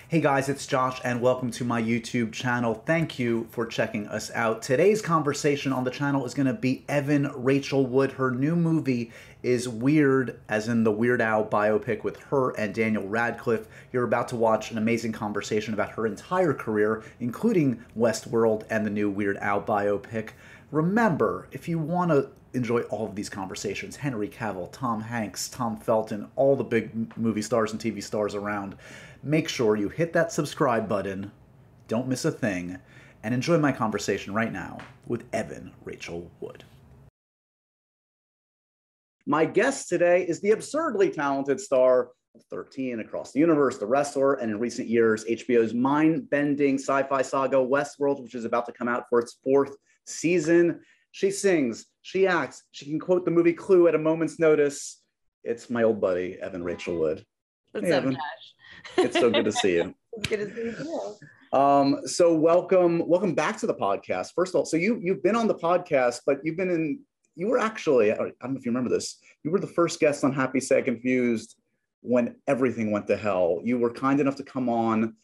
Hey guys, it's Josh and welcome to my YouTube channel. Thank you for checking us out. Today's conversation on the channel is going to be Evan Rachel Wood. Her new movie is Weird, as in the Weird Al biopic with her and Daniel Radcliffe. You're about to watch an amazing conversation about her entire career, including Westworld and the new Weird Al biopic. Remember, if you want to enjoy all of these conversations, Henry Cavill, Tom Hanks, Tom Felton, all the big movie stars and TV stars around, make sure you hit that subscribe button, don't miss a thing, and enjoy my conversation right now with Evan Rachel Wood. My guest today is the absurdly talented star of 13, Across the Universe, The Wrestler, and in recent years, HBO's mind-bending sci-fi saga Westworld, which is about to come out for its 4th season. She sings, she acts, she can quote the movie Clue at a moment's notice. It's my old buddy, Evan Rachel Wood. What's hey, up, Evan. Josh? It's so good to see you. It's good to see you too. So welcome back to the podcast. First of all, so you've been on the podcast, but you were actually, I don't know if you remember this, you were the first guest on Happy Sad Confused when everything went to hell. You were kind enough to come on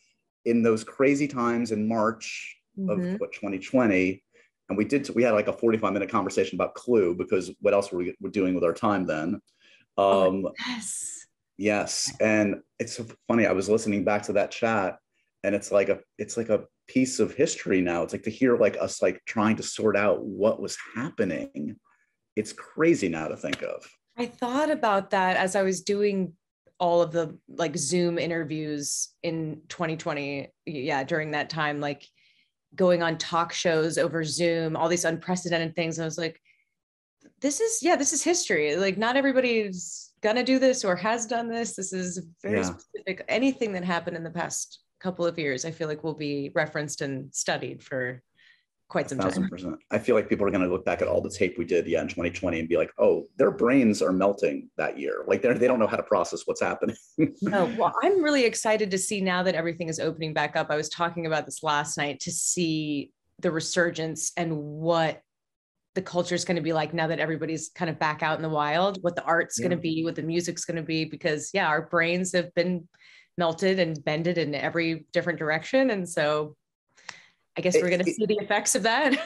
in those crazy times in March of 2020. And we had like a 45-minute conversation about Clue, because what else were we doing with our time then? Yes. Yes. And it's so funny. I was listening back to that chat, and it's like a piece of history now. It's like to hear like us like trying to sort out what was happening. It's crazy now to think of. I thought about that as I was doing all of the like Zoom interviews in 2020. Yeah, during that time, like going on talk shows over Zoom, all these unprecedented things. I was like, this is history. Like, not everybody's gonna do this or has done this. This is very specific. Anything that happened in the past couple of years, I feel like will be referenced and studied for quite some time. 1,000%. I feel like people are going to look back at all the tape we did, in 2020 and be like, oh, their brains are melting that year. Like they don't know how to process what's happening. No, well, I'm really excited to see now that everything is opening back up. I was talking about this last night, to see the resurgence and what the culture is going to be like now that everybody's kind of back out in the wild, what the art's going to be, what the music's going to be, because our brains have been melted and bended in every different direction. And so I guess we're going to see the effects of that.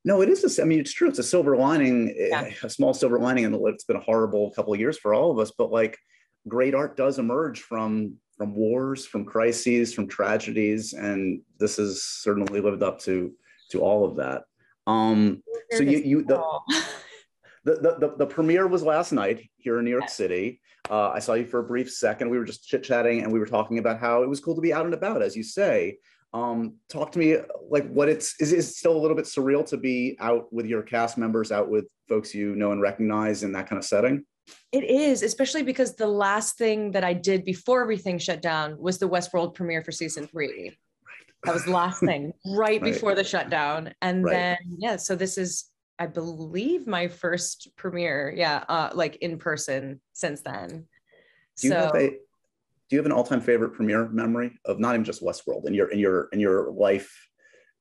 No, it is. I mean, it's true. It's a silver lining, a small silver lining, and it's been a horrible couple of years for all of us. But like, great art does emerge from wars, from crises, from tragedies, and this has certainly lived up to all of that. So the premiere was last night here in New York City. I saw you for a brief second. We were just chit-chatting, and we were talking about how it was cool to be out and about, as you say. Talk to me, like, what is it still a little bit surreal to be out with your cast members, out with folks you know and recognize in that kind of setting? It is, especially because the last thing that I did before everything shut down was the Westworld premiere for season 3. That was the last thing right before the shutdown. And then, so this is, I believe, my first premiere, like in person since then. Do you have an all-time favorite premiere memory of not even just Westworld in your life?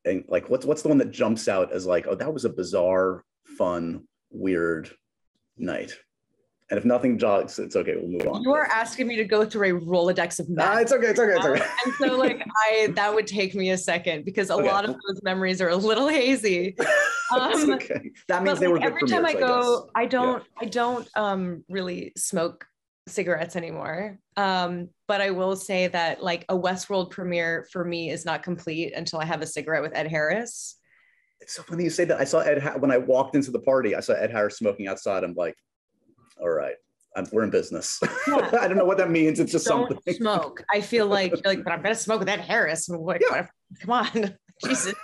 And like, what's the one that jumps out as like, oh, that was a bizarre, fun, weird night? And if nothing jogs, it's okay. We'll move on. You are asking me to go through a Rolodex of it's okay. And so like that would take me a second, because a lot of those memories are a little hazy. It's okay. That means they were good every time I go, I don't really smoke cigarettes anymore. But I will say that like a Westworld premiere for me is not complete until I have a cigarette with Ed Harris. It's so funny you say that. I saw when I walked into the party, I saw Ed Harris smoking outside. I'm like, all right, we're in business. I don't know what that means. It's just don't something. Smoke. I feel like but I'm gonna smoke with Ed Harris. Like, come on, Jesus.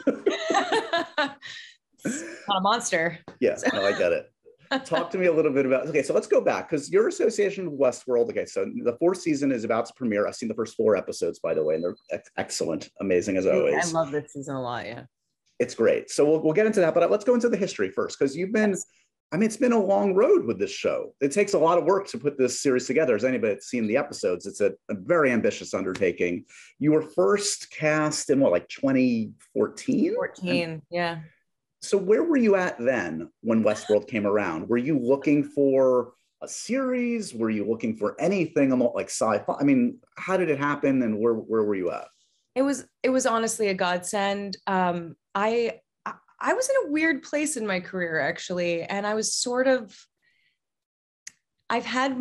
Not a monster. Yes, no, I get it. Talk to me a little bit about, so let's go back, because your association with Westworld, so the 4th season is about to premiere. I've seen the first 4 episodes, by the way, and they're excellent, amazing as always. I love this season a lot, It's great. So we'll get into that, but let's go into the history first, because you've been, it's been a long road with this show. It takes a lot of work to put this series together. As anybody that's seen the episodes, it's a very ambitious undertaking. You were first cast in 2014? 14, So where were you at then when Westworld came around? Were you looking for a series? Were you looking for anything like sci-fi? I mean, how did it happen, and where were you at? It was honestly a godsend. I was in a weird place in my career, actually, and I was sort of, I've had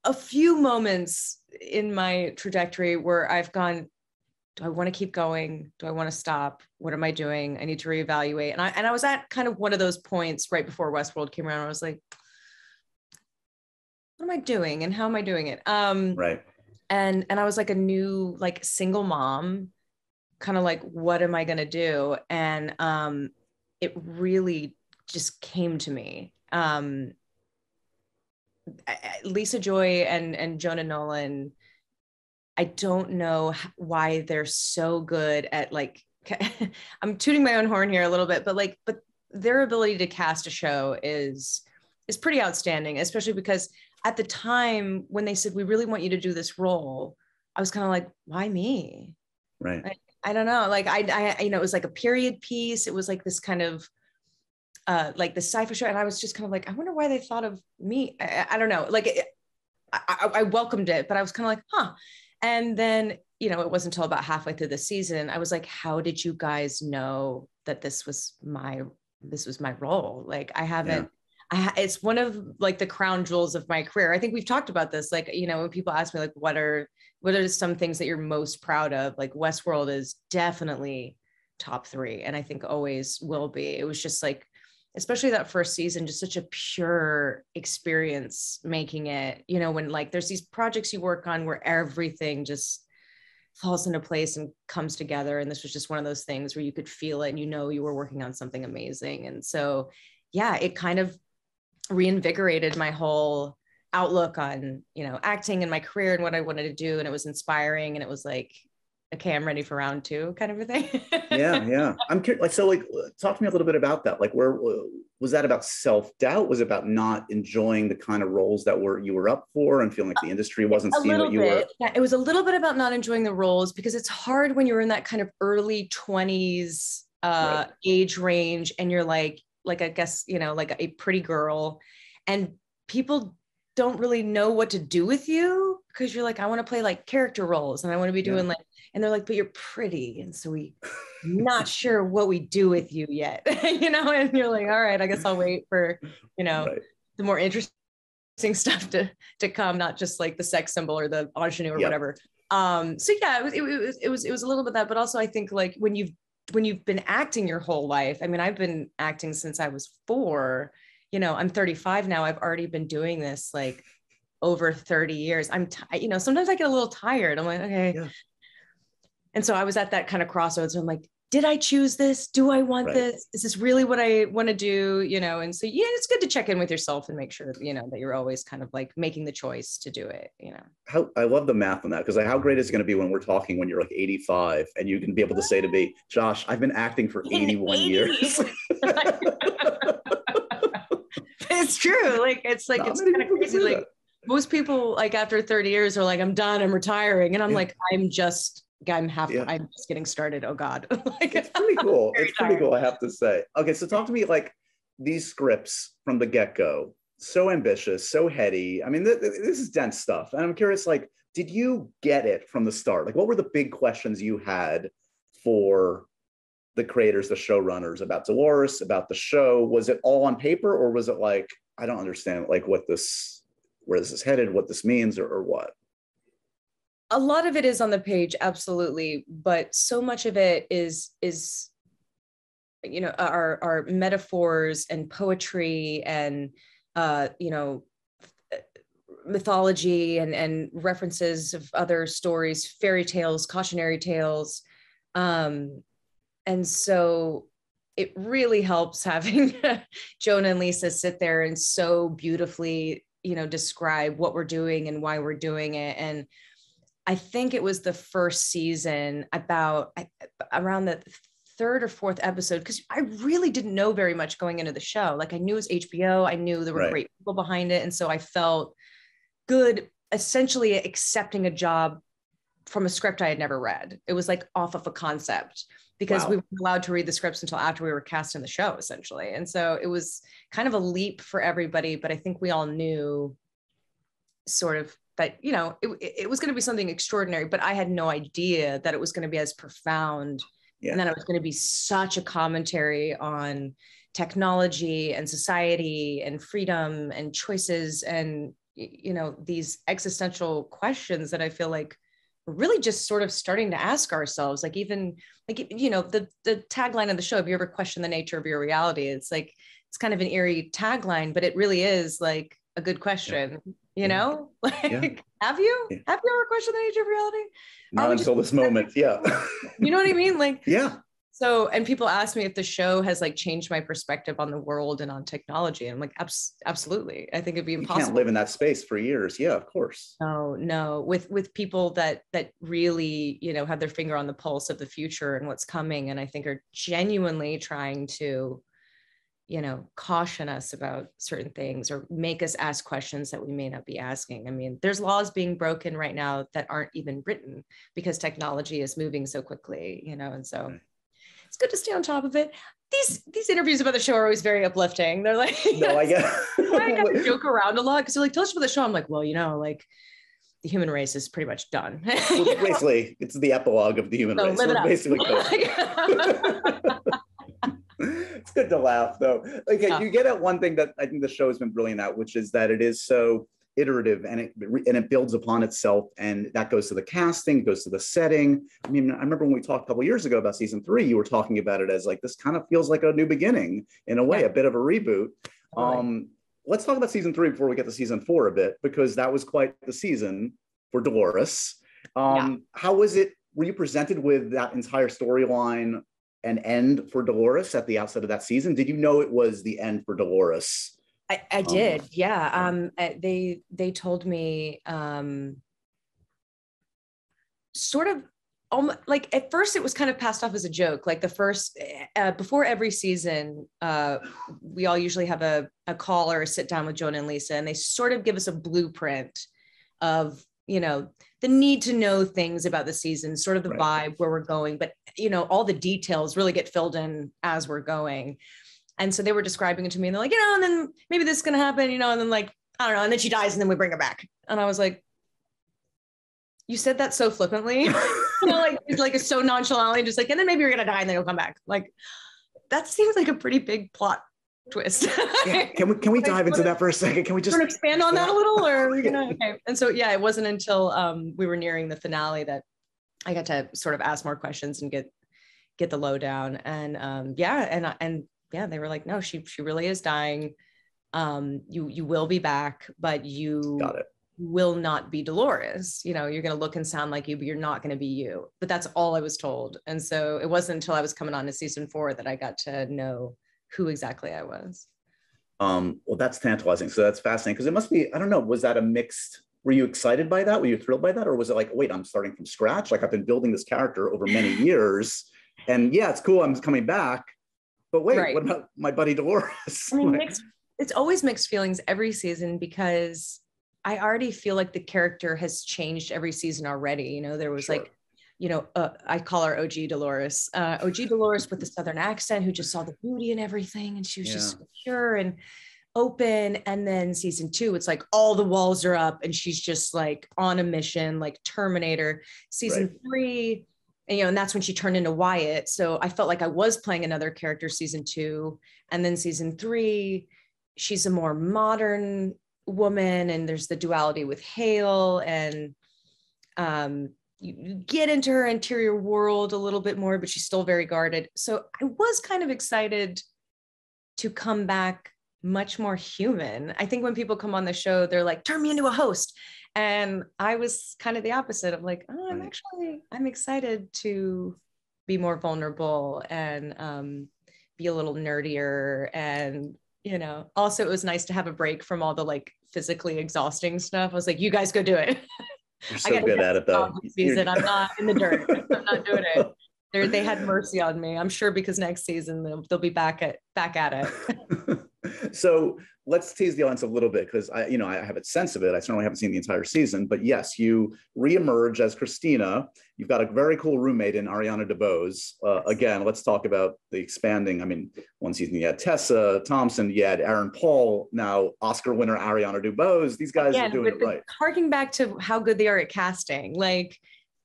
a few moments in my trajectory where I've gone, do I want to keep going? Do I want to stop? What am I doing? I need to reevaluate. And I was at kind of one of those points right before Westworld came around. I was like, what am I doing and how am I doing it? Right. And I was like a new, like, single mom, kind of like, what am I going to do? And it really just came to me. Lisa Joy and Jonah Nolan, I don't know why they're so good at, like, I'm tooting my own horn here a little bit, but their ability to cast a show is pretty outstanding, especially because at the time when they said, we really want you to do this role, I was kind of like, why me? Right. I don't know. Like, I, it was like a period piece. It was like this kind of, like the sci-fi show. And I was just kind of like, I wonder why they thought of me. I don't know. Like, I welcomed it, but I was kind of like, huh. And then, it wasn't until about halfway through the season, I was like, how did you guys know that this was my role? Like, I haven't, it's one of, like, the crown jewels of my career. I think we've talked about this. Like, when people ask me, like, what are some things that you're most proud of? Like, Westworld is definitely top 3. And I think always will be. It was just like, especially that first season, just such a pure experience making it, when, like, there's these projects you work on where everything just falls into place and comes together. And this was just one of those things where you could feel it and you were working on something amazing. And so, yeah, it kind of reinvigorated my whole outlook on, acting and my career and what I wanted to do. And it was inspiring. And it was like, okay, I'm ready for round 2 kind of a thing. Yeah. I'm curious. Like, so, like, talk to me a little bit about that. Like, where was that about self-doubt? Was it about not enjoying the kind of roles that you were up for and feeling like the industry wasn't seeing what you were? Yeah, it was a little bit about not enjoying the roles, because it's hard when you're in that kind of early 20s Right. age range, and you're like, I guess, like a pretty girl, and people don't really know what to do with you, because you're like, I want to play, like, character roles, and I want to be doing, like, and they're like, but you're pretty, and so we not sure what we do with you yet. And you're like, all right, I guess I'll wait for Right. the more interesting stuff to come, not just like the sex symbol or the ingenue or whatever. So yeah, it was a little bit that, but also I think, like, when you've been acting your whole life. I mean, I've been acting since I was 4. I'm 35 now. I've already been doing this, like, over 30 years. Sometimes I get a little tired. I'm like, okay. Yeah. And so I was at that kind of crossroads. I'm like, did I choose this? Do I want this? Is this really what I want to do? And so, yeah, it's good to check in with yourself and make sure, that you're always kind of, like, making the choice to do it, How I love the math on that, because, like, how great is it going to be when we're talking when you're like 85 and you can be able to say to me, Josh, I've been acting for 81 years. It's true. Like, it's like, it's kind of crazy. Like, most people, like, after 30 years are like, I'm done, I'm retiring. And I'm like, I'm just getting started. Oh God. Like, it's pretty cool. It's pretty cool, I have to say. Okay. So talk to me, like, these scripts from the get-go, so ambitious, so heady. I mean, this is dense stuff. And I'm curious, like, did you get it from the start? Like, what were the big questions you had for the creators, the showrunners, about Dolores, about the show? Was it all on paper, or was it like, I don't understand, like, where this is headed, what this means, or what? A lot of it is on the page, absolutely, but so much of it is our metaphors and poetry and mythology and references of other stories, fairy tales, cautionary tales, and so it really helps having Jonah and Lisa sit there and so beautifully, describe what we're doing and why we're doing it. And I think it was the first season, around the 3rd or 4th episode, because I really didn't know very much going into the show. Like, I knew it was HBO, I knew there were great people behind it, and so I felt good, essentially accepting a job from a script I had never read. It was like off of a concept, because we weren't allowed to read the scripts until after we were cast in the show, essentially. And so it was kind of a leap for everybody, but I think we all knew sort of that, you know, it was going to be something extraordinary, but I had no idea that it was going to be as profound. Yeah. And then it was going to be such a commentary on technology and society and freedom and choices and, you know, these existential questions that I feel like we're really just sort of starting to ask ourselves. Like, even like, you know, the tagline of the show, have you ever questioned the nature of your reality? It's like, it's kind of an eerie tagline, but it really is like a good question. Yeah. You know, like, have you ever questioned the nature of reality? Not until this moment. Yeah. You know what I mean? Like, yeah. So, and people ask me if the show has like changed my perspective on the world and on technology. And I'm like, absolutely. I think it'd be impossible. You can't live in that space for years. Yeah, of course. No, with people that really, you know, have their finger on the pulse of the future and what's coming. And I think are genuinely trying to, you know, caution us about certain things or make us ask questions that we may not be asking. I mean, there's laws being broken right now that aren't even written because technology is moving so quickly, you know, and so. Right. It's good to stay on top of it. These interviews about the show are always very uplifting. They're like, no, I get. I got to joke around a lot because they're like, tell us about the show. I'm like, well, you know, like the human race is pretty much done. Well, basically, it's the epilogue of the human race. Live it up. Basically, it's good to laugh though. Okay, you get at one thing that I think the show has been brilliant at, which is that it is so iterative and it builds upon itself, and that goes to the casting, it goes to the setting. I mean, I remember when we talked a couple of years ago about season 3, you were talking about it as like, this kind of feels like a new beginning in a way, a bit of a reboot. Let's talk about season 3 before we get to season 4 a bit, because that was quite the season for Dolores. How was it? Were you presented with that entire storyline and end for Dolores at the outset of that season? Did you know it was the end for Dolores? I did. Yeah. They told me sort of like at first it was kind of passed off as a joke. Like the first, before every season, we all usually have a call or a sit down with Jonah and Lisa, and they sort of give us a blueprint of, you know, the need to know things about the season, sort of the vibe, where we're going, but you know, all the details really get filled in as we're going. And so they were describing it to me and they're like, you know, and then maybe this is going to happen, you know, and then like, I don't know. And then she dies and then we bring her back. And I was like, you said that so flippantly, you know, like, it's like, it's so nonchalantly, just like, and then maybe you're going to die and then you'll come back. Like, that seems like a pretty big plot twist. Yeah. Can we dive into that for a second? Can we just expand on that a little, or, you know, okay. And so, yeah, it wasn't until we were nearing the finale that I got to sort of ask more questions and get the lowdown. And yeah, they were like, no, she really is dying. You will be back, but you will not be Dolores. You know, you're going to look and sound like you, but you're not going to be you. But that's all I was told. And so it wasn't until I was coming on to season 4 that I got to know who exactly I was. Well, that's tantalizing. So that's fascinating, because it must be, I don't know, was that a mixed, were you excited by that? Were you thrilled by that? Or was it like, wait, I'm starting from scratch? Like, I've been building this character over many years, and yeah, it's cool, I'm coming back. But wait, what about my buddy Dolores? I mean, it's always mixed feelings every season, because I already feel like the character has changed every season already. You know, there was like, you know, I call her OG Dolores with the Southern accent, who just saw the beauty and everything. And she was just so pure and open. And then season 2, it's like all the walls are up and she's just like on a mission, like Terminator. Season 3, and, you know, and that's when she turned into Wyatt. So I felt like I was playing another character season 2. And then season 3, she's a more modern woman, and there's the duality with Hale, and you get into her interior world a little bit more, but she's still very guarded. So I was kind of excited to come back much more human. I think when people come on the show, they're like, turn me into a host. And I was kind of the opposite of like, oh, I'm excited to be more vulnerable and be a little nerdier. And, you know, also it was nice to have a break from all the like physically exhausting stuff. I was like, you guys go do it. You're so good at it though. Season. I'm not in the dirt. I'm not doing it. They had mercy on me. I'm sure, because next season they'll be back at it. So let's tease the audience a little bit because I have a sense of it. I certainly haven't seen the entire season, but yes, you reemerge as Christina. You've got a very cool roommate in Ariana DeBose. Again, let's talk about the expanding. I mean, one season you had Tessa Thompson, you had Aaron Paul, now Oscar winner Ariana DeBose. These guys are doing it right. Harking back to how good they are at casting, like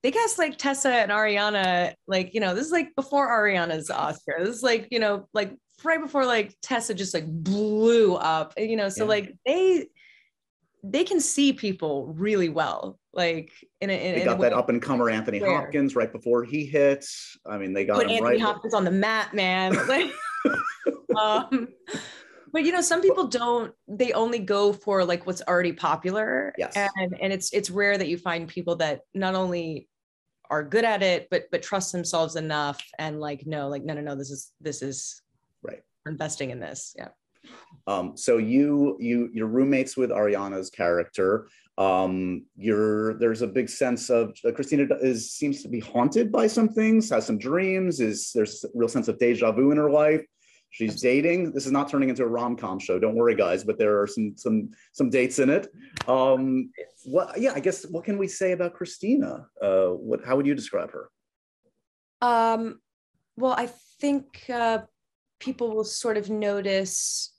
they cast like Tessa and Ariana, like, this is like before Ariana's Oscar. This is like, like right before like Tessa just like blew up, so like they can see people really well, like they got that up and comer Anthony Hopkins right before he hits. I mean, they got him Anthony Hopkins on the map, man. Like, but some people they only go for like what's already popular. Yes. And it's rare that you find people that not only are good at it, but trust themselves enough and like, no, this is right. Investing in this. Yeah. So you're roommates with Ariana's character. There's a big sense of Christina seems to be haunted by some things, has some dreams, there's a real sense of deja vu in her life. She's dating. This is not turning into a rom-com show. Don't worry, guys, but there are some dates in it. I guess what can we say about Christina? How would you describe her? Well, I think people will sort of notice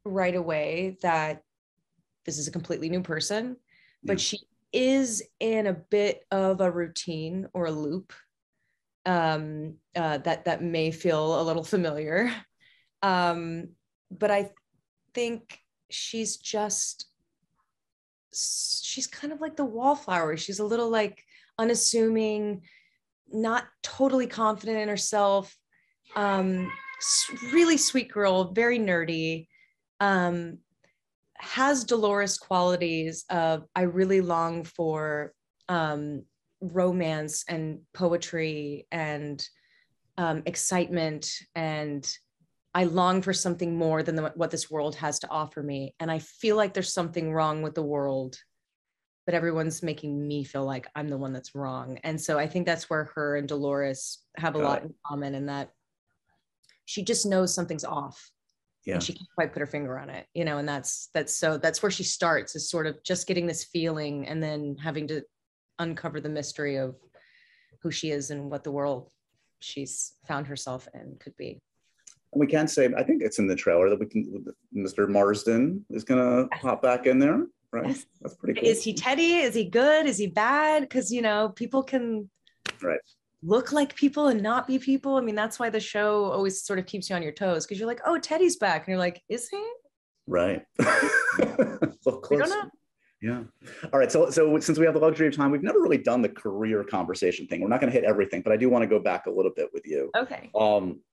right away that this is a completely new person, but she is in a bit of a routine or a loop that may feel a little familiar. But I think she's kind of like the wallflower. She's a little like unassuming, not totally confident in herself. Really sweet girl, very nerdy, has Dolores qualities of I really long for romance and poetry and excitement, and I long for something more than what this world has to offer me. And I feel like there's something wrong with the world, but everyone's making me feel like I'm the one that's wrong. And so I think that's where her and Dolores have a lot in common, in that she just knows something's off. Yeah. And she can't quite put her finger on it, and that's where she starts, is sort of just getting this feeling and then having to uncover the mystery of who she is and what the world she's found herself in could be. We can say, I think it's in the trailer that Mr. Marsden is going to pop back in there, right? Yes. That's pretty cool. Is he Teddy? Is he good? Is he bad? Because, people can look like people and not be people. I mean, that's why the show always sort of keeps you on your toes, because you're like, oh, Teddy's back. And you're like, is he? Right. So we don't know. Yeah. All right. So since we have the luxury of time, we've never really done the career conversation thing. We're not going to hit everything, but I do want to go back a little bit with you. Okay.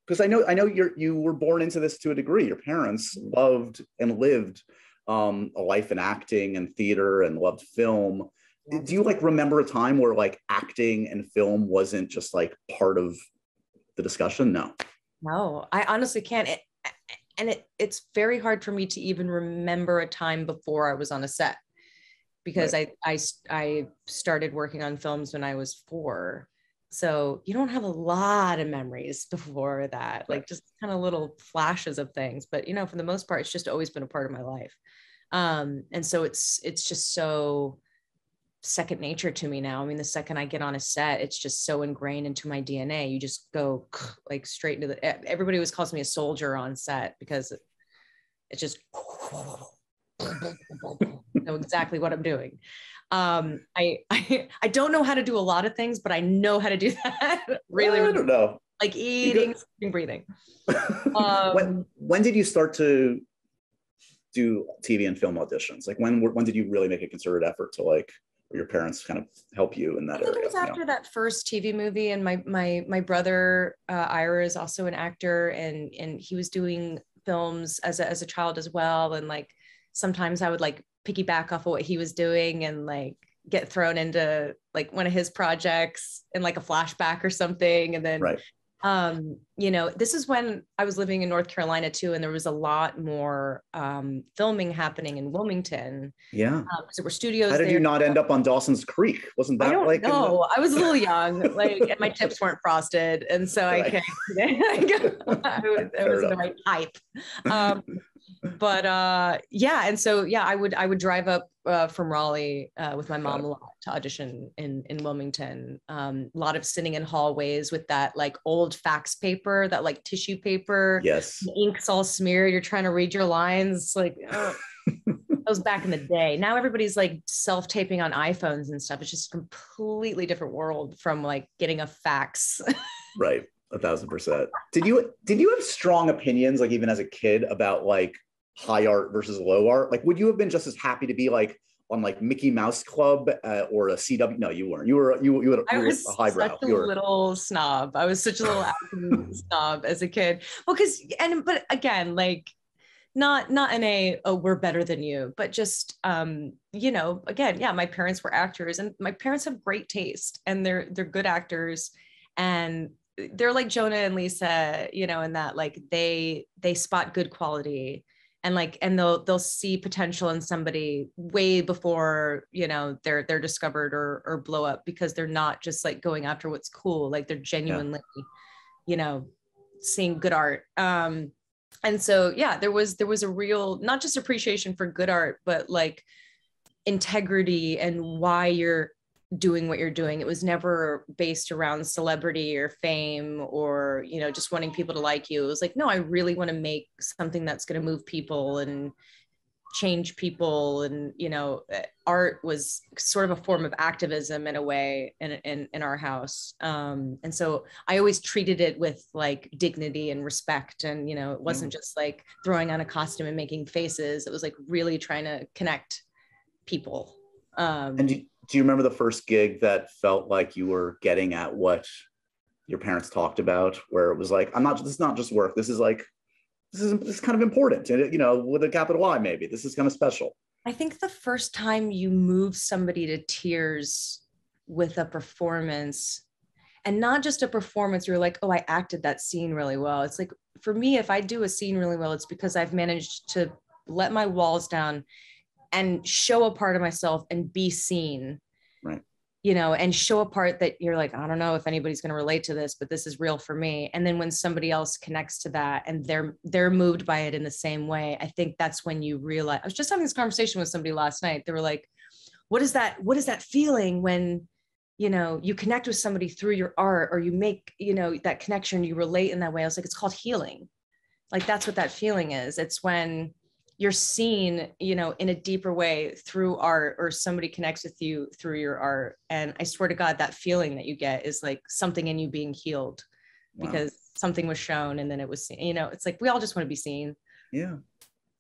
Because I know you were born into this to a degree. Your parents loved and lived a life in acting and theater and loved film. Do you remember a time where acting and film wasn't just part of the discussion? No, I honestly can't. It's very hard for me to even remember a time before I was on a set, because I started working on films when I was 4. So you don't have a lot of memories before that, just kind of little flashes of things. But, for the most part, it's just always been a part of my life. And so it's just so second nature to me now. I mean, the second I get on a set, it's just so ingrained into my DNA. You just go straight into everybody always calls me a soldier on set, because it's just know exactly what I'm doing. I don't know how to do a lot of things, but I know how to do that. Really, I don't know. Like eating, sleeping, breathing. When did you start to do TV and film auditions? When did you really make a concerted effort to or your parents kind of help you in that area? It was after that first TV movie, and my brother Ira is also an actor, and he was doing films as a child as well, and sometimes I would piggyback off of what he was doing and get thrown into one of his projects in a flashback or something. And then, this is when I was living in North Carolina too. And there was a lot more filming happening in Wilmington. Yeah. Because there were studios. How did you not end up on Dawson's Creek? Wasn't that No, I was a little young, and my tips weren't frosted. And so I was in the right type. But yeah, and so yeah, I would drive up from Raleigh with my mom a lot to audition in Wilmington. A lot of sitting in hallways with that like old fax paper, that like tissue paper. Yes. The ink's all smeared. You're trying to read your lines. Like that was back in the day. Now everybody's like self-taping on iPhones and stuff. It's just a completely different world from like getting a fax. Right. 1,000%. Did you have strong opinions, like even as a kid, about like high art versus low art? Like, would you have been just as happy to be like on like Mickey Mouse Club or a CW? No, you weren't. You were I was a highbrow. such a little snob. I was such a little acting snob as a kid. Well, but again, like not in a, oh, we're better than you, but just you know, again, yeah, my parents were actors, and my parents have great taste, and they're good actors, and they're like Jonah and Lisa, you know, in that like they spot good quality, and like, and they'll see potential in somebody way before, you know, they're discovered or blow up, because they're not just like going after what's cool. Like they're genuinely, you know, seeing good art. And so, yeah, there was a real, not just appreciation for good art, but like integrity and why you're doing what you're doing. It was never based around celebrity or fame or, you know, just wanting people to like you. It was like, no, I really want to make something that's going to move people and change people. And, you know, art was sort of a form of activism in a way in our house. And so I always treated it with like dignity and respect. And, you know, it wasn't just like throwing on a costume and making faces. It was like really trying to connect people. And do you remember the first gig that felt like you were getting at what your parents talked about, where it was like, this is not just work. This is kind of important. And, you know, with a capital I, maybe this is kind of special. I think the first time you move somebody to tears with a performance, and not just a performance, you're like, oh, I acted that scene really well. It's like, for me, if I do a scene really well, it's because I've managed to let my walls down and show a part of myself and be seen, right? You know, and show a part that you're like, I don't know if anybody's going to relate to this, but this is real for me. And then when somebody else connects to that and they're moved by it in the same way, I think that's when you realize. I was just having this conversation with somebody last night. They were like, what is that feeling when, you know, you connect with somebody through your art, or you make, you know, that connection, you relate in that way? I was like, it's called healing. Like, that's what that feeling is. It's when you're seen, you know, in a deeper way through art, or somebody connects with you through your art. And I swear to God, that feeling that you get is like something in you being healed. Wow. Because something was shown and then it was seen. You know, it's like, we all just want to be seen. Yeah.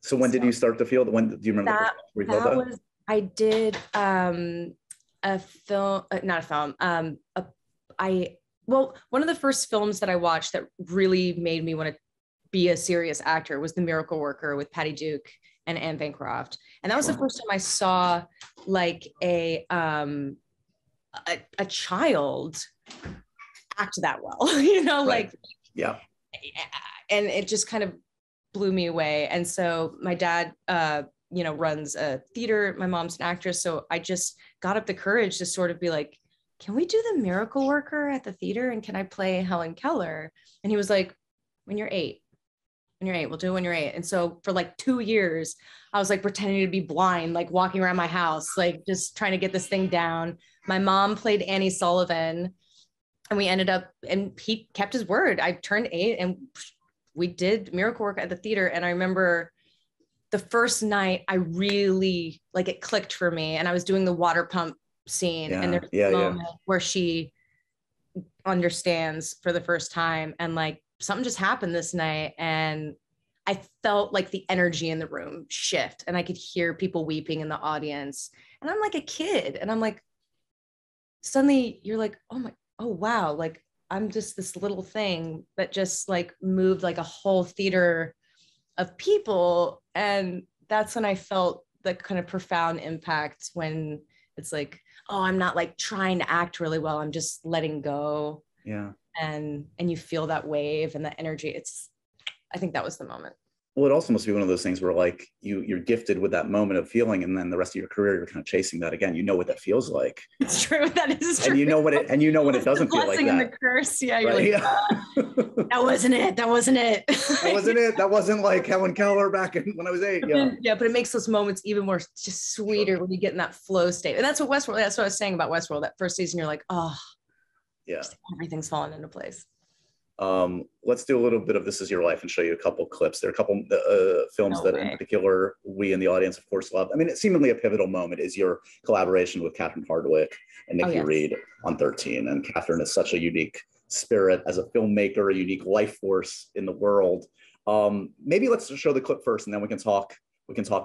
So when did you start to feel that? When do you remember that, the first time you felt that? I did a film, not a film. One of the first films that I watched that really made me want to be a serious actor was The Miracle Worker with Patty Duke and Anne Bancroft. And that was the first time I saw like a child act that well, you know, right. Like, yeah. And it just kind of blew me away. And so my dad, you know, runs a theater. My mom's an actress. So I just got up the courage to sort of be like, can we do The Miracle Worker at the theater? And can I play Helen Keller? And he was like, when you're 8. We'll do it when you're 8. And so for like 2 years, I was like pretending to be blind, like walking around my house, like just trying to get this thing down. My mom played Annie Sullivan, and we ended up, and he kept his word. I turned 8 and we did Miracle Work at the theater. And I remember the first night I really, like, it clicked for me, and I was doing the water pump scene. And there's a moment where she understands for the first time. And like, something just happened this night, and I felt like the energy in the room shift, and I could hear people weeping in the audience. And I'm like a kid, and I'm like, suddenly you're like, oh wow, like I'm just this little thing that just like moved like a whole theater of people. And that's when I felt the kind of profound impact, when it's like, oh, I'm not like trying to act really well, I'm just letting go. Yeah. And you feel that wave and that energy. I think that was the moment. Well, it also must be one of those things where like you're gifted with that moment of feeling, and then the rest of your career you're kind of chasing that again. You know what that feels like. It's true. That is true. And you know what it, and you know when it doesn't feel like blessing and that. the curse. Yeah, you're Right? like, that wasn't it. That wasn't it. That wasn't it. That wasn't like Helen Keller back when I was 8. Yeah. Yeah, but it makes those moments even more just sweeter when you get in that flow state. And that's what Westworld, that's what I was saying about Westworld. That first season, you're like, oh, Yeah. Everything's falling into place. Let's do a little bit of This Is Your Life and show you a couple clips. There are a couple films that in particular we in the audience, of course, love. I mean, it's seemingly a pivotal moment is your collaboration with Catherine Hardwicke and Nikki Reed on 13. And Catherine is such a unique spirit as a filmmaker, a unique life force in the world. Maybe let's show the clip first, and then we can talk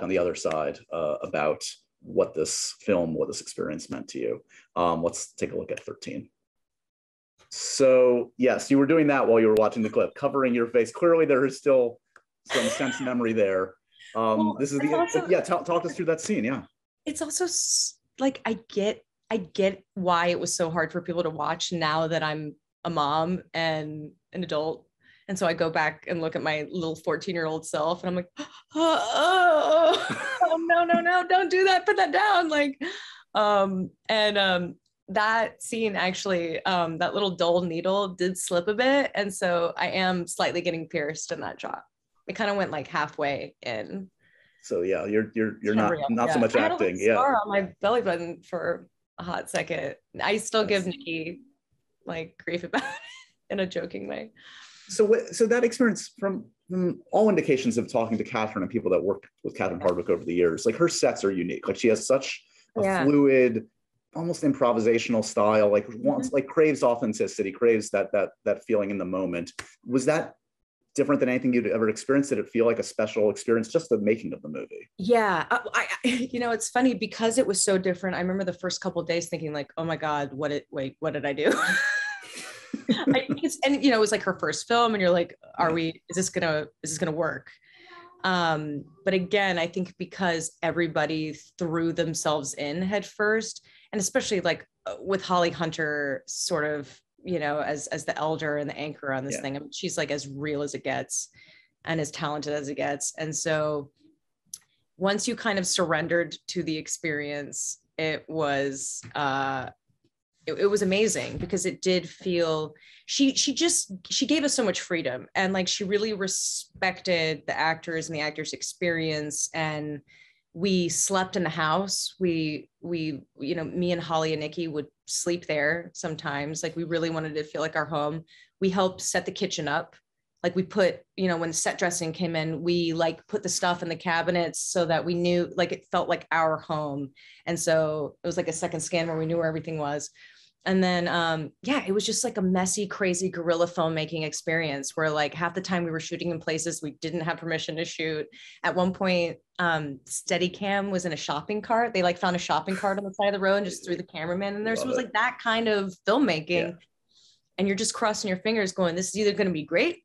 on the other side about what this film, what this experience meant to you. Let's take a look at 13. So yes, you were doing that while you were watching the clip, covering your face. Clearly there is still some sense memory there. This is talk us through that scene. Yeah. It's also like, I get why it was so hard for people to watch now that I'm a mom and an adult. And so I go back and look at my little 14-year-old self and I'm like, no, don't do that. Put that down. Like, that scene actually, that little dull needle did slip a bit. And so I am slightly getting pierced in that shot. It kind of went like halfway in. So yeah, you're not so much acting. I had a scar on my belly button for a hot second. I still give Nikki like grief about it in a joking way. So that experience, from all indications of talking to Catherine and people that worked with Catherine Hardwicke over the years, like her sets are unique. Like she has such a fluid, almost improvisational style, like wants, like craves authenticity, craves that feeling in the moment. Was that different than anything you'd ever experienced? Did it feel like a special experience, just the making of the movie? Yeah, it's funny because it was so different. I remember the first couple of days thinking like, oh my God, what did I do? It was like her first film and you're like, is this gonna work? But again, I think because everybody threw themselves in head first, and especially like with Holly Hunter sort of, as the elder and the anchor on this thing. I mean, she's like as real as it gets and as talented as it gets. And so once you kind of surrendered to the experience, it was amazing because it did feel, she gave us so much freedom, and like she really respected the actors and the actors' experience. And we slept in the house. We me and Holly and Nikki would sleep there sometimes. Like we really wanted to feel like our home. We helped set the kitchen up. Like we put, when set dressing came in, we like put the stuff in the cabinets so that we knew, like it felt like our home. And so it was like a second scan where we knew where everything was. And then, it was just like a messy, crazy guerrilla filmmaking experience where like half the time we were shooting in places we didn't have permission to shoot. At one point, Steadicam was in a shopping cart. They like found a shopping cart on the side of the road and just threw the cameraman in there. So it was like that kind of filmmaking. Yeah. And you're just crossing your fingers going, this is either going to be great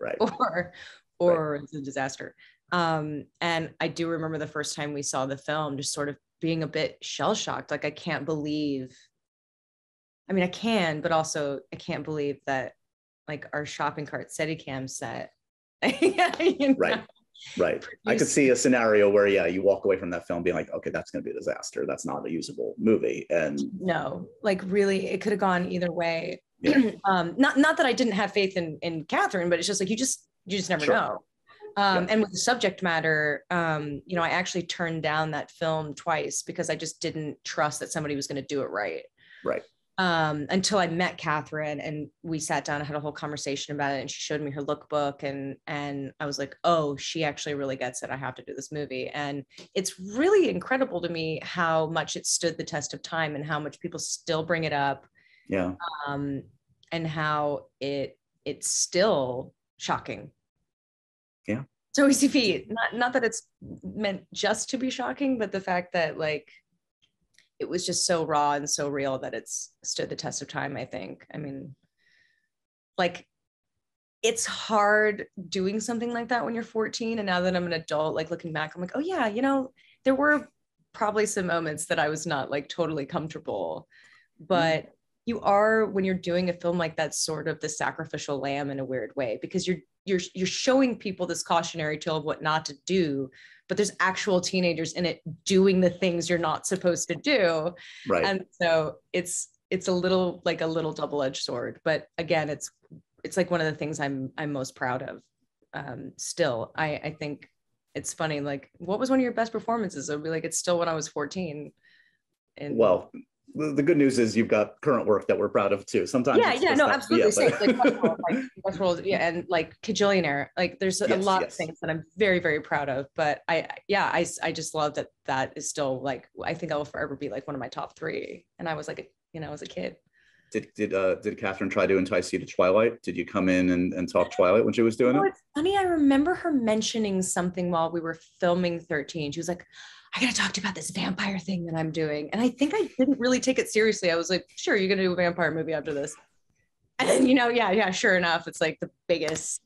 right. or it's a disaster. And I do remember the first time we saw the film, just sort of being a bit shell-shocked. Like, I can't believe, I can, but also I can't believe that like our shopping cart Steadicam set. Right. I could see a scenario where, you walk away from that film being like, okay, that's going to be a disaster. That's not a usable movie. And no, like really, it could have gone either way. Yeah. Not that I didn't have faith in Catherine, but it's just like, you just never know. And with the subject matter, I actually turned down that film twice because I just didn't trust that somebody was going to do it right. Right. Until I met Catherine and we sat down and had a whole conversation about it. And she showed me her lookbook and I was like, oh, she actually really gets it. I have to do this movie. And it's really incredible to me how much it stood the test of time and how much people still bring it up. Yeah. And how it's still shocking. Yeah. So easy feat. Not that it's meant just to be shocking, but the fact that like it was just so raw and so real that it's stood the test of time, I think. Like it's hard doing something like that when you're 14. And now that I'm an adult, like looking back, I'm like, oh yeah, there were probably some moments that I was not like totally comfortable, but you are, when you're doing a film like that, sort of the sacrificial lamb in a weird way, because you're showing people this cautionary tale of what not to do, but there's actual teenagers in it doing the things you're not supposed to do. Right. And so it's a little double-edged sword. But again, it's like one of the things I'm most proud of. Still, I think it's funny. Like, what was one of your best performances? It'll be like, it's still when I was 14. And well, the good news is you've got current work that we're proud of too. Sometimes absolutely. Yeah, but... like WESTWORLD, yeah, and like Kajillionaire. Like, there's a lot of things that I'm very, very proud of. But I just love that is still, like, I think I will forever be like one of my top 3. And I was like, as a kid. Did Catherine try to entice you to Twilight? Did you come in and talk Twilight when she was doing it? It's funny. I remember her mentioning something while we were filming 13. She was like, I got to talk to you about this vampire thing that I'm doing. And I think I didn't really take it seriously. I was like, sure, you're going to do a vampire movie after this. And then, sure enough, it's like the biggest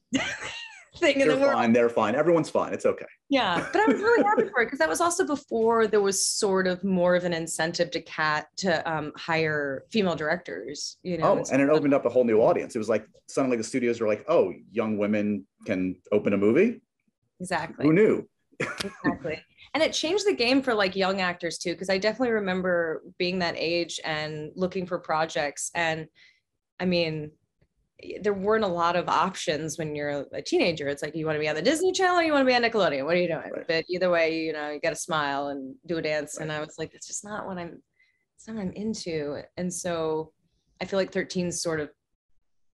thing in the world. They're fine. Everyone's fine. It's okay. Yeah. But I was really happy for it, because that was also before there was sort of more of an incentive to hire female directors, Oh, and it opened up a whole new audience. It was like, suddenly the studios were like, oh, young women can open a movie? Exactly. Who knew? Exactly. And it changed the game for like young actors too, because I definitely remember being that age and looking for projects. And I mean, there weren't a lot of options when you're a teenager. It's like, you want to be on the Disney Channel or you want to be on Nickelodeon? What are you doing? Right. But either way, you got to smile and do a dance. Right. And I was like, it's just not what I'm into. And so I feel like 13 sort of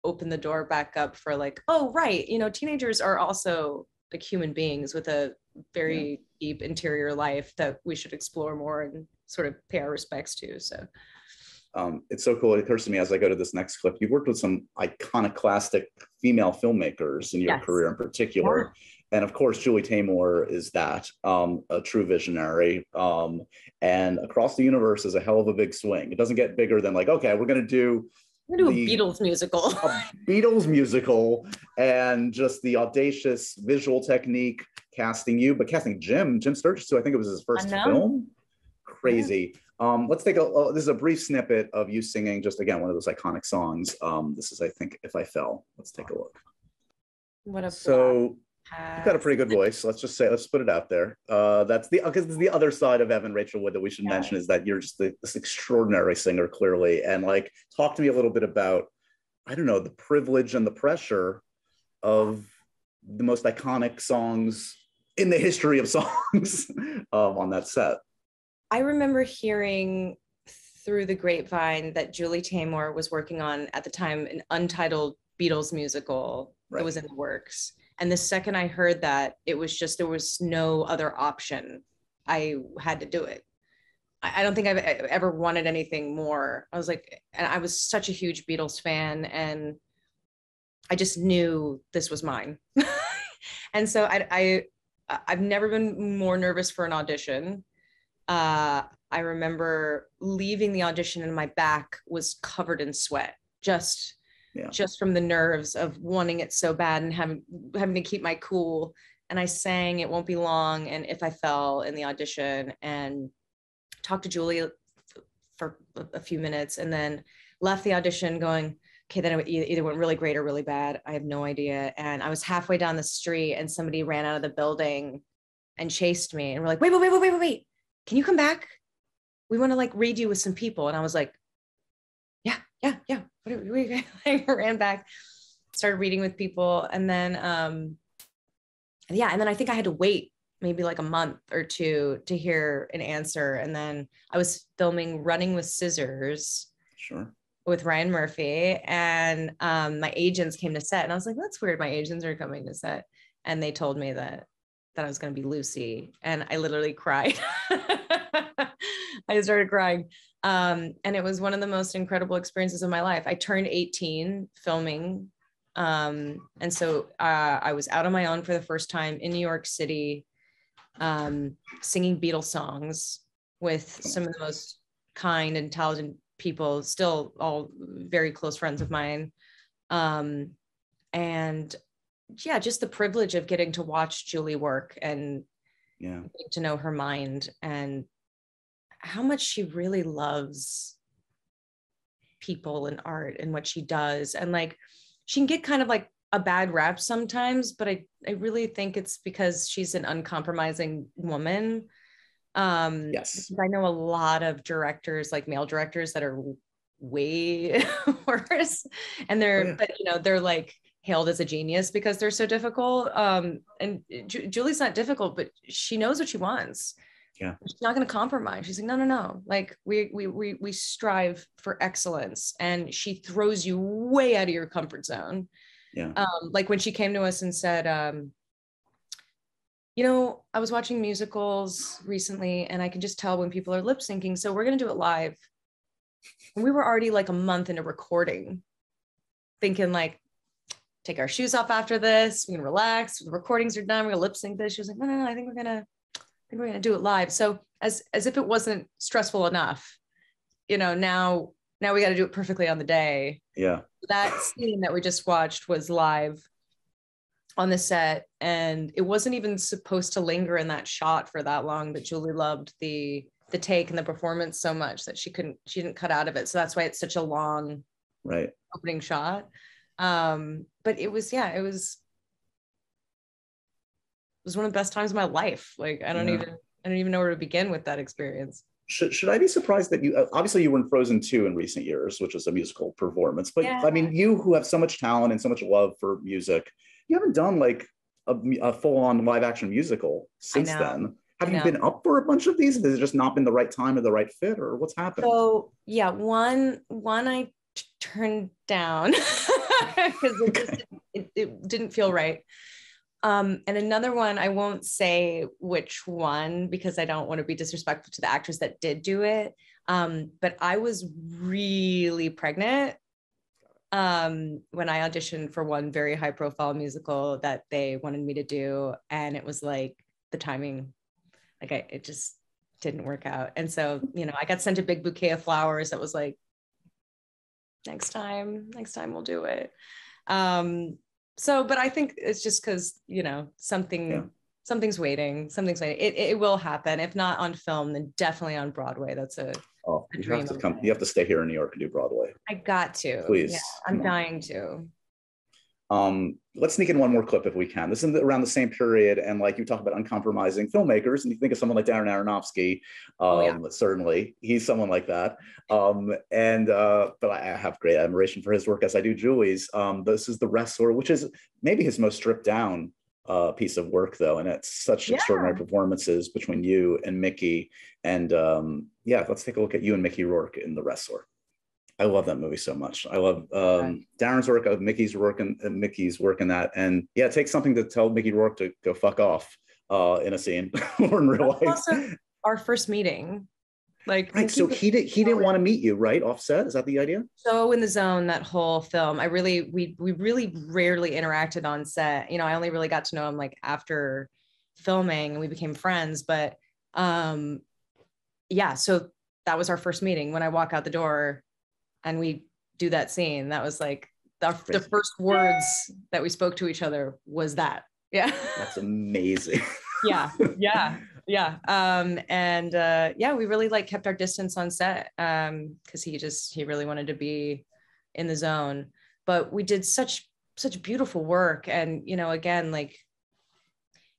opened the door back up for like, oh, right. Teenagers are also like human beings with a very deep interior life that we should explore more and sort of pay our respects to. So it's so cool. It occurs to me as I go to this next clip, you've worked with some iconoclastic female filmmakers in your career in particular. Yeah. And of course, Julie Taymor is that, a true visionary. And Across the Universe is a hell of a big swing. It doesn't get bigger than like, okay, we're going to do a Beatles musical. A Beatles musical, and just the audacious visual technique, casting Jim Sturgis, who I think it was his first film. Crazy. Yeah. Let's take this is a brief snippet of you singing, just again, one of those iconic songs. This is, I think, If I Fell. Let's take a look. You've got a pretty good voice. Let's put it out there. Because the other side of Evan Rachel Wood that we should mention is that you're just this extraordinary singer, clearly. And like, talk to me a little bit about, I don't know, the privilege and the pressure of the most iconic songs in the history of songs on that set. I remember hearing through the grapevine that Julie Taymor was working on, at the time, an untitled Beatles musical that was in the works. And the second I heard that, it was just, there was no other option. I had to do it. I don't think I've ever wanted anything more. I was like, and I was such a huge Beatles fan, and I just knew this was mine. And so I've never been more nervous for an audition. I remember leaving the audition and my back was covered in sweat, just from the nerves of wanting it so bad and having to keep my cool. And I sang It Won't Be Long and If I Fell in the audition, and talked to Julie for a few minutes, and then left the audition going, okay, then it either went really great or really bad. I have no idea. And I was halfway down the street and somebody ran out of the building and chased me, and we're like, wait. Can you come back? We want to like read you with some people. And I was like, yeah. I ran back, started reading with people. And then, and then I think I had to wait maybe like a month or two to hear an answer. And then I was filming Running with Scissors with Ryan Murphy, and my agents came to set, and I was like, that's weird. My agents are coming to set. And they told me that I was going to be Lucy. And I literally cried. I started crying. And it was one of the most incredible experiences of my life. I turned 18 filming. And so I was out on my own for the first time in New York City, singing Beatles songs with some of the most kind and talented people, still all very close friends of mine. And just the privilege of getting to watch Julie work and getting to know her mind and how much she really loves people and art and what she does. And like, she can get kind of like a bad rap sometimes, but I really think it's because she's an uncompromising woman. Yes. I know a lot of directors, like male directors, that are way worse, and but you know, they're like hailed as a genius because they're so difficult. And Julie's not difficult, but she knows what she wants. Yeah. She's not going to compromise. She's like, no. Like we strive for excellence, and she throws you way out of your comfort zone. Yeah. Like when she came to us and said, you know, I was watching musicals recently and I can just tell when people are lip syncing. So we're going to do it live. And we were already like a month into recording, thinking like, take our shoes off after this. We can relax. The recordings are done. We're going to lip sync this. She was like, no, I think we're going to do it live. So as if it wasn't stressful enough, you know, now we got to do it perfectly on the day. Yeah. That scene that we just watched was live on the set, and it wasn't even supposed to linger in that shot for that long, but Julie loved the take and the performance so much that she didn't cut out of it. So that's why it's such a long opening shot. But it was one of the best times of my life. Like I don't even know where to begin with that experience. Should I be surprised that you, obviously you were in Frozen 2 in recent years, which was a musical performance, but I mean, you who have so much talent and so much love for music, you haven't done like a full-on live action musical since then. Have you been up for a bunch of these? Has it just not been the right time or the right fit, or what's happened? So yeah, one I turned down because it didn't feel right. And another one, I won't say which one because I don't want to be disrespectful to the actors that did do it. But I was really pregnant when I auditioned for one very high profile musical that they wanted me to do. And it was like the timing, like it just didn't work out. And so, you know, I got sent a big bouquet of flowers that was like, next time we'll do it. So, but I think it's just because, you know, something's waiting. It will happen. If not on film, then definitely on Broadway. That's a dream. You have to stay here in New York and do Broadway. I got to. Please. Yeah, I'm dying to. Let's sneak in one more clip if we can. This is around the same period, and like you talk about uncompromising filmmakers, and you think of someone like Darren Aronofsky. Certainly, he's someone like that. But I have great admiration for his work, as I do Julie's. This is The Wrestler, which is maybe his most stripped down piece of work, though, and it's such extraordinary performances between you and Mickey. And let's take a look at you and Mickey Rourke in The Wrestler. I love that movie so much. I love Darren's work, Mickey's work, and Mickey's work in that. And yeah, it takes something to tell Mickey Rourke to go fuck off in a scene or in real life. Also, our first meeting, like right. So he didn't want to meet you, right? Offset, is that the idea? So in the zone, that whole film, we really rarely interacted on set. You know, I only really got to know him like after filming, and we became friends. But so that was our first meeting. When I walk out the door and we do that scene, that was like the first words that we spoke to each other was that. Yeah. That's amazing. Yeah. We really like kept our distance on set because he really wanted to be in the zone. But we did such beautiful work. And, you know, again, like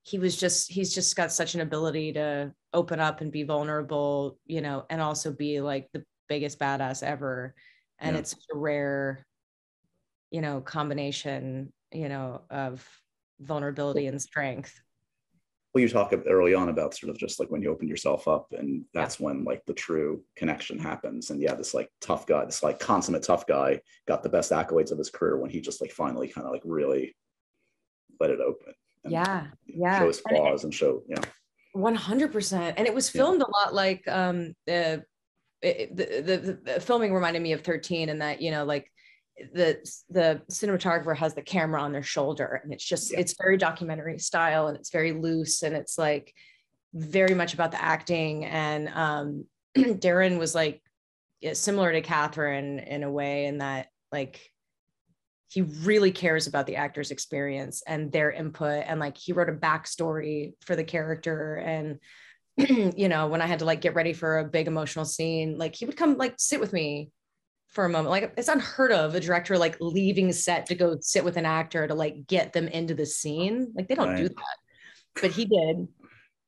he's just got such an ability to open up and be vulnerable, you know, and also be like the biggest badass ever. And it's such a rare, you know, combination, you know, of vulnerability and strength. Well, you talk early on about sort of just like when you open yourself up, and that's when like the true connection happens. And this like tough guy, this like consummate tough guy got the best accolades of his career when he just like finally kind of like really let it open. And, show his flaws and show, 100%. And it was filmed a lot like the filming reminded me of 13, and that, you know, like the cinematographer has the camera on their shoulder, and it's just it's very documentary style, and it's very loose, and it's like very much about the acting. And Darren was like similar to Catherine in a way, in that like he really cares about the actor's experience and their input, and like he wrote a backstory for the character. And you know, when I had to like get ready for a big emotional scene, like he would come like sit with me for a moment. Like, it's unheard of a director like leaving set to go sit with an actor to like get them into the scene. Like, they don't do that, but he did.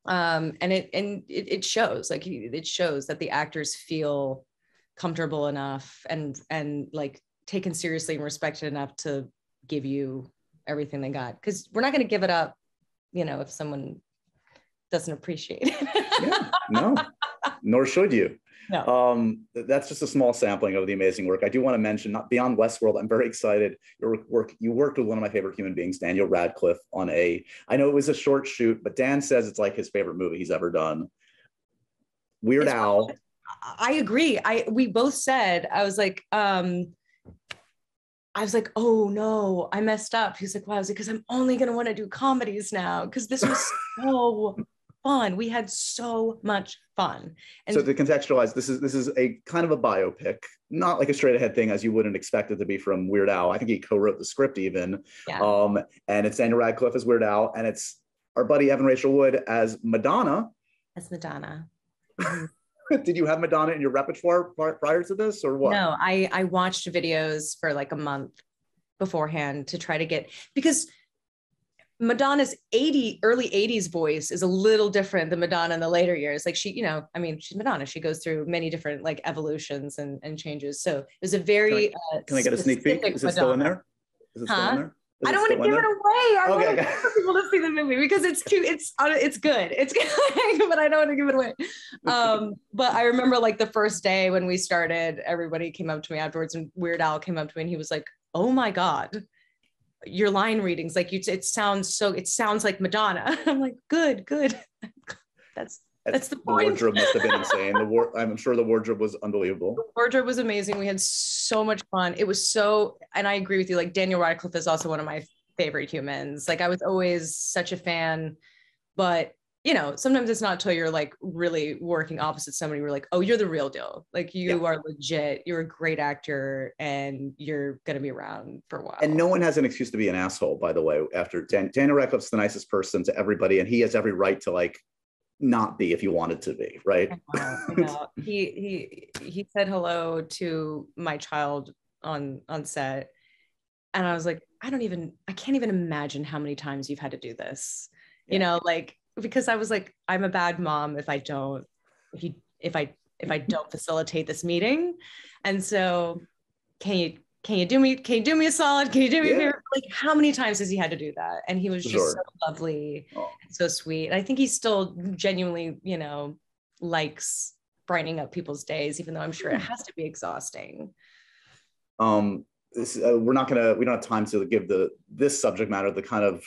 And it shows, like, it shows that the actors feel comfortable enough and like taken seriously and respected enough to give you everything they got, because we're not going to give it up, you know, if someone doesn't appreciate it. Yeah, no, nor should you. No. That's just a small sampling of the amazing work. I do want to mention, not beyond Westworld, I'm very excited. Your work, you worked with one of my favorite human beings, Daniel Radcliffe, on I know it was a short shoot, but Dan says it's like his favorite movie he's ever done. Weird Al. I agree. We both said, I was like, oh no, I messed up. He's like, wow. I was like, because I'm only going to want to do comedies now, because this was so fun. We had so much fun. And so to contextualize, this is a kind of a biopic, not like a straight ahead thing as you wouldn't expect it to be from Weird Al. I think he co-wrote the script even. Yeah. And it's Daniel Radcliffe as Weird Al, and it's our buddy Evan Rachel Wood as Madonna. As Madonna. Did you have Madonna in your repertoire prior to this, or what? No, I watched videos for like a month beforehand to try to get, because Madonna's early 80s voice is a little different than Madonna in the later years. Like, she, you know, I mean, she's Madonna. She goes through many different like evolutions and changes. So it was a very can I get a sneak peek? Is it still in there? Is it still in there? I don't want to give it away. I want people to see the movie because it's good. It's good, but I don't want to give it away. But I remember like the first day when we started, everybody came up to me afterwards, and Weird Al came up to me and he was like, "Oh my God, your line readings, like it sounds like Madonna." I'm like, good. That's the point. The wardrobe must have been insane. I'm sure the wardrobe was unbelievable. The wardrobe was amazing. We had so much fun. It was so, and I agree with you, like Daniel Radcliffe is also one of my favorite humans. Like, I was always such a fan, but you know, sometimes it's not till you're like really working opposite somebody, we're like, oh, you're the real deal. Like, you are legit. You're a great actor and you're going to be around for a while. And no one has an excuse to be an asshole, by the way, after Daniel Radcliffe's the nicest person to everybody. And he has every right to like, not be if you wanted to be, right? I know. He said hello to my child on set, and I was like, I can't even imagine how many times you've had to do this, you know, like, because I was like, I'm a bad mom if I don't facilitate this meeting, and so can you do me a solid? Can you do me a favor? Like, how many times has he had to do that? And he was just so lovely, and so sweet. And I think he still genuinely, you know, likes brightening up people's days, even though I'm sure it has to be exhausting. We don't have time to give this subject matter the kind of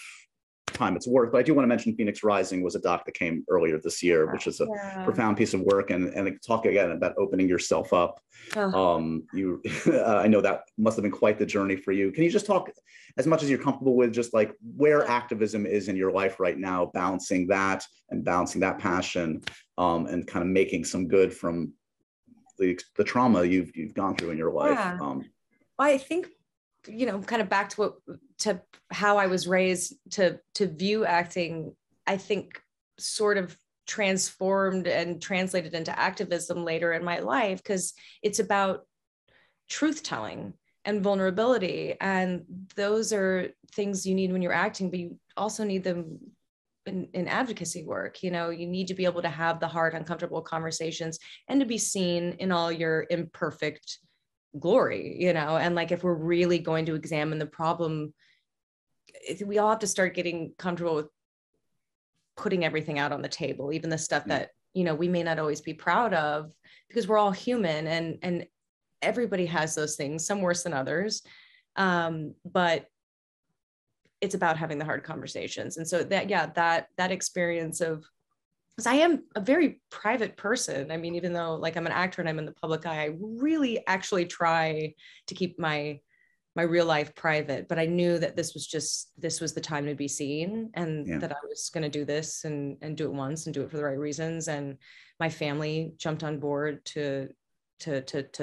time it's worth, but I do want to mention Phoenix Rising was a doc that came earlier this year, which is a profound piece of work, and talk again about opening yourself up. I know that must have been quite the journey for you. Can you just talk, as much as you're comfortable with, just like where activism is in your life right now, balancing that passion, and kind of making some good from the trauma you've gone through in your life? I think, you know, kind of back to how I was raised to view acting, I think sort of transformed and translated into activism later in my life, because it's about truth telling and vulnerability. And those are things you need when you're acting, but you also need them in advocacy work. You know, you need to be able to have the hard, uncomfortable conversations and to be seen in all your imperfect glory, you know. And like, if we're really going to examine the problem, we all have to start getting comfortable with putting everything out on the table, even the stuff that, you know, we may not always be proud of, because we're all human, and everybody has those things, some worse than others, but it's about having the hard conversations. And so that experience of, because I am a very private person. I mean, even though like I'm an actor and I'm in the public eye, I really actually try to keep my real life private. But I knew that this was the time to be seen, and that I was going to do this and do it once and do it for the right reasons. And my family jumped on board to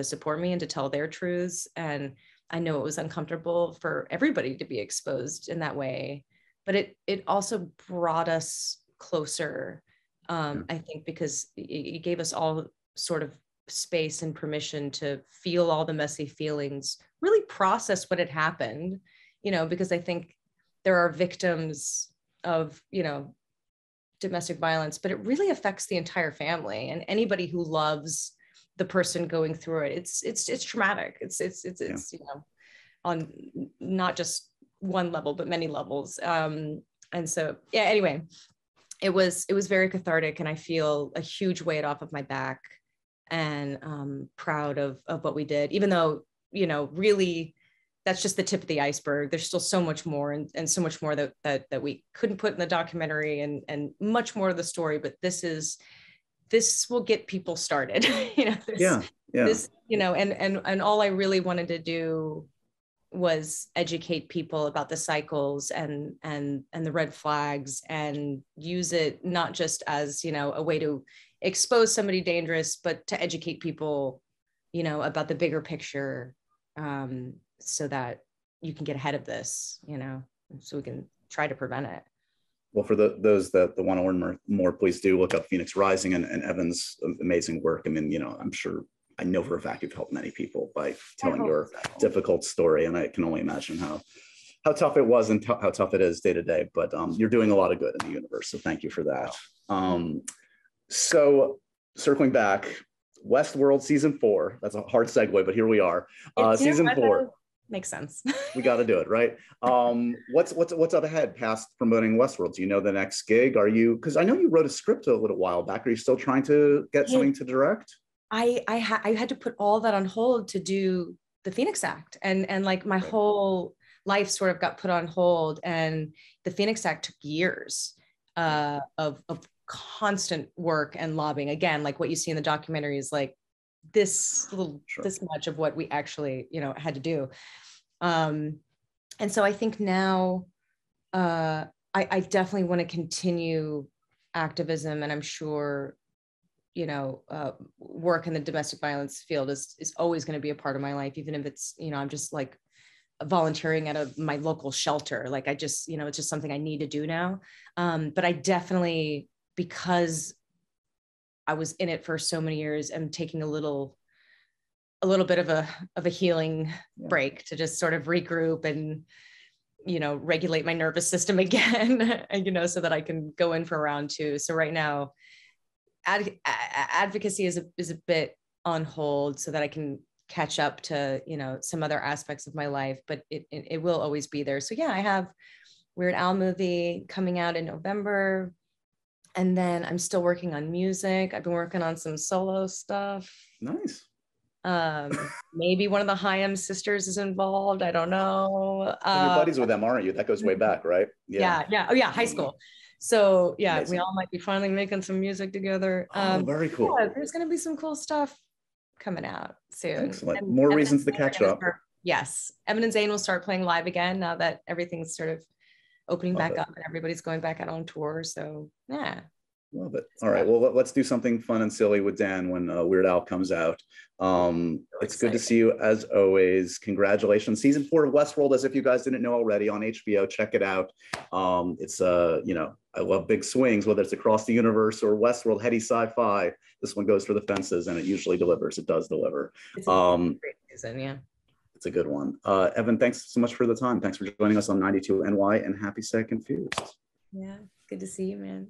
support me and to tell their truths. And I know it was uncomfortable for everybody to be exposed in that way, but it also brought us closer. I think because it gave us all sort of space and permission to feel all the messy feelings, really process what had happened, you know, because I think there are victims of, you know, domestic violence, but it really affects the entire family and anybody who loves the person going through it. It's traumatic. It's you know, on not just one level, but many levels. And so, yeah, anyway, it was very cathartic, and I feel a huge weight off of my back, and proud of what we did, even though, you know, really that's just the tip of the iceberg. There's still so much more, and so much more that we couldn't put in the documentary, and much more of the story, but this will get people started. You know, this, you know, and all I really wanted to do was educate people about the cycles and the red flags, and use it not just as, you know, a way to expose somebody dangerous, but to educate people, you know, about the bigger picture, so that you can get ahead of this, you know, so we can try to prevent it. Well, for those that want to learn more, please do look up Phoenix Rising and Evan's amazing work. I mean, you know, I'm sure, I know for a fact you've helped many people by telling your difficult story, and I can only imagine how tough it was and how tough it is day to day. But you're doing a lot of good in the universe, so thank you for that. So circling back, Westworld season 4. That's a hard segue, but here we are. Season 4 makes sense. We got to do it, right? What's up ahead past promoting Westworld? Do you know the next gig? Are you, because I know you wrote a script a little while back. Are you still trying to get something to direct? I had to put all that on hold to do the Phoenix Act, and like my whole life sort of got put on hold, and the Phoenix Act took years of constant work and lobbying. Again, like what you see in the documentary is like this much of what we actually, you know, had to do. And so I think now I definitely want to continue activism, and I'm sure, you know, work in the domestic violence field is always going to be a part of my life, even if it's, you know, I'm just like volunteering at my local shelter. Like I just, you know, it's just something I need to do now. But I definitely, because I was in it for so many years, I'm taking a little bit of a healing break to just sort of regroup and, you know, regulate my nervous system again, and, you know, so that I can go in for round 2. So right now, advocacy is a bit on hold so that I can catch up to, you know, some other aspects of my life, but it will always be there. So yeah, I have Weird Al movie coming out in November, and then I'm still working on music. I've been working on some solo stuff. Nice. Maybe one of the Hyam sisters is involved. I don't know. You're buddies with them, aren't you? That goes way back, right? Yeah. Oh yeah, high school. So yeah, amazing. We all might be finally making some music together. Very cool. Yeah, there's going to be some cool stuff coming out soon. Excellent. And more reasons to catch up. Yes. Evan and Zane will start playing live again now that everything's sort of opening back up and everybody's going back out on tour. So yeah. Love it. All right. Well, let's do something fun and silly with Dan when Weird Al comes out. It's good to see you as always. Congratulations. Season 4 of Westworld, as if you guys didn't know already, on HBO. Check it out. It's you know, I love big swings, whether it's across the universe or Westworld, heady sci-fi. This one goes for the fences, and it usually delivers. It does deliver. It's a great season, yeah. It's a good one. Evan, thanks so much for the time. Thanks for joining us on 92 NY, and happy Set Confused. Yeah, good to see you, man.